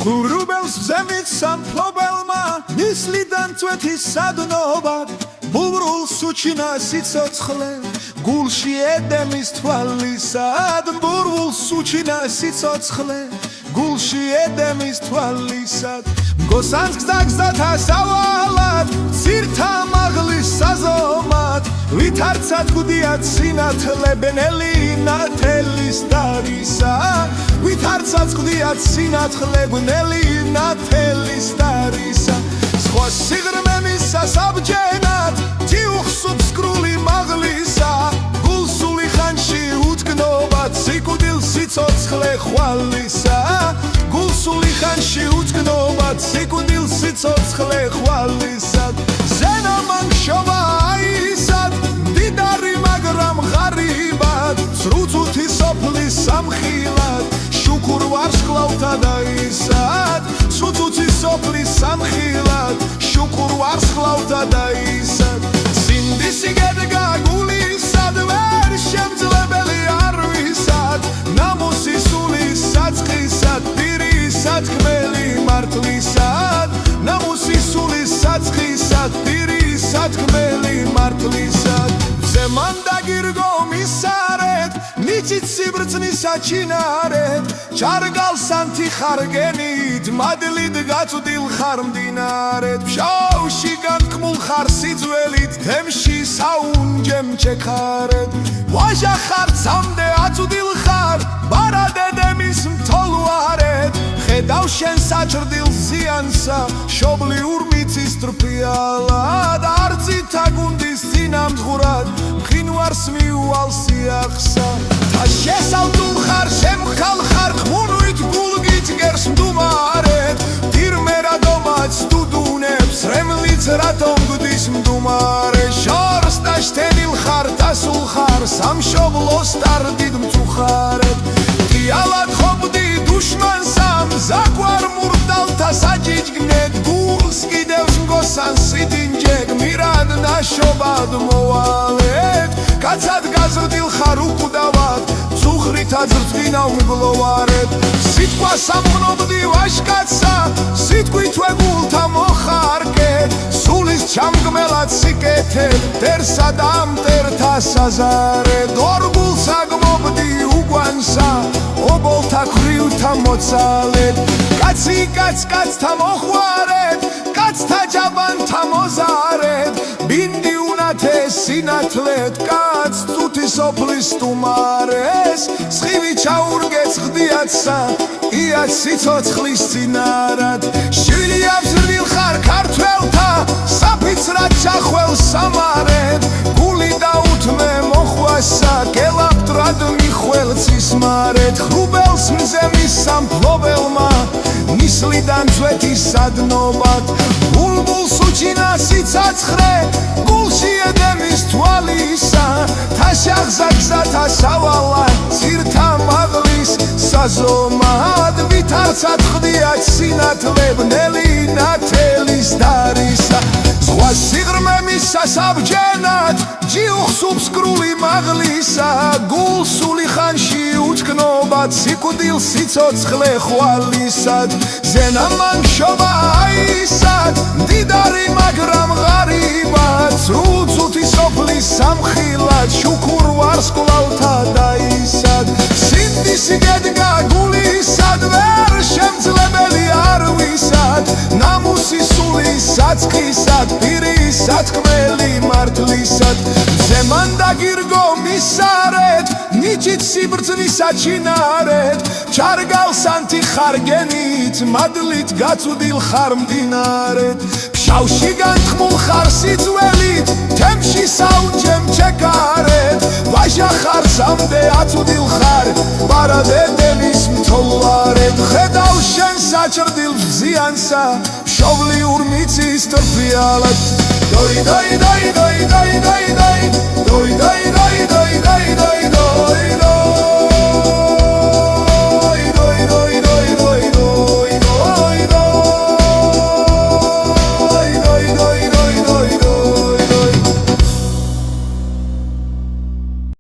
ღრუბელს ზემით სამფლობელმა ნისლიდან წვეთის სადნობა ბურულს უჩინა სიცოცხლე გულში ედემის თვალისად ბურულს უჩინა სიცოცხლე გულში ედემის თვალისად მგოსანს გზაგზათა სავალად ცირთა მაღლის საზომად ვითარცად გუდიათ სინათლე ბნელი ნათელის დარისა ვითარცად გუდიათ სინათლე ბნელი ნათელის დარისა სხვა სიღრმემის სასაბჯენად თიუხსუბს სკრული მაღლისა გულსული ხანში უთქნობად სიკვდილს სიცოცხლე ხვალისა გულსული ხანში უთქნობად სიკვდილს სიცოცხლე ხვალისა ზენა მანგშობა აისად მდიდარი მაგრამ ღარიბად სრულწუთი სოფლის სამხილად შუქურ ვარს ხლავთა დაისად სრულწუთი სოფლის სამხილად შუქურ ვარს ხლავთა დაისად სინდისი გედგა გულისად ვერ შემძლებელი არ ვისად ნამოსი სული საწყისად პირისად ხმელი მართლისად ნამოსი სული საწყისად პირისად ხმელი მართლისად ზემან დაგირგო მისარეთ ნიჭით სიბრძნისა ჩინარეთ ჩარგალსანთი ხარგენით მადლით გაწვდილ ხარ მდინარეთ ფშავში განთქმულ ხარ სიძველით თემში საუნჯემ ჩექარეთ ვაჟა ხარ ცამდე აწვდილ ხარ ბარადედემის მთოლვარეთ ხედავ შენ საჭრდილ ზიანსა შობლიურ მიწის ტრფიალად არწითა გუნდის წინამძღვრად მყინვარს მიუვალ სიახსა და შესავდულ ხარ შემხალ ხარ ხმუნვით გულგით გერს მდუმარეთ დირმერადომაც დუდუნებს რემლიც რატომ გდის მდუმარე შორს დაშთენილ ხარ დასულ ხარ სამშობლოს ტარდიდ მწუხარეთ დიალად ხობდი დუშმანსამ ზაგვარ მურდალთა საჯიჯგნეთ გულს კიდევს მგოსანს სიდინჯეგ მირად ნაშობად მოვალეთ კაცად გაზრდილ ხარ უკვდავად წუხრით აძრწვინავ მგლოვარეთ სიტყვა სამღნობდი ვაჟკაცსა სიტყვით ვეგულთა მოხარკეთ სულის ჩამგმელად სიკეთებ დერსა და მტერთა საზარეთ ორგულს აგმობდი უგვანსა ობოლთა ქრივთა მოცალეთ კაცი კაცთა მოხვარეთ კაცთა ჯაბანთა მოზარეთ ბინდი უნათე სინათლეთ კაც წუთი სოფლის სტუმარეს სხივი ჩაურგეც ხდიათსა იათ სიცოცხლის წინარად შვილი აბზრდილ ხარ ქართველთა საფიცრად ჩახველს სამარეთ გული დაუთმე მოხვასა გელაპტრად მიხვალ ცისმარეთ ღრუბელს მზემის სამფლობელმა ნისლიდან წვეთის სადნობად ბულბულს უჩინა სიცოცხლე გულში ედემის თვალისა თაშახზაგზათა სავალად ცირთა მაღლის საზომად ვითარცად ხდიათ სინათლე ბნელი ნათელის დარისა სხვა სიღრმემის სასაბჯენად ჯიუხსუბს სკრული მაღლისა გულსული ხანში უთქნობად სიკვდილს სიცოცხლე ხვალისად ზენა მანგშობა აისად მდიდარი მაგრამ ღარიბად სრულწუთი სოფლის სამხილად შუქურ ვარს კვლავთა დაისად სინდისი გედგა გულისად ვერ შემძლებელი არ ვისად ნამოსი სული საწყისად პირისად ხმელი მართლისად ზემან დაგირგო მისარეთ ნიჭით სიბრძნისა ჩინარეთ ჩარგალსანთი ხარგენით მადლით გაწვდილ ხარ მდინარეთ ფშავში განთქმულ ხარ სიძველით თემში საუნჯემ ჩეკარეთ ვაჟა ხარ სამდე აწვდილ ხარ ბარადედემის მთოლვარეთ ხედავ შენ საჭრდილ ზიანსა მშობლიურ მიწის ტრფიალად დოი დოი დოი დოი დოი დოი დოი დოი დოი დოი დოი დოი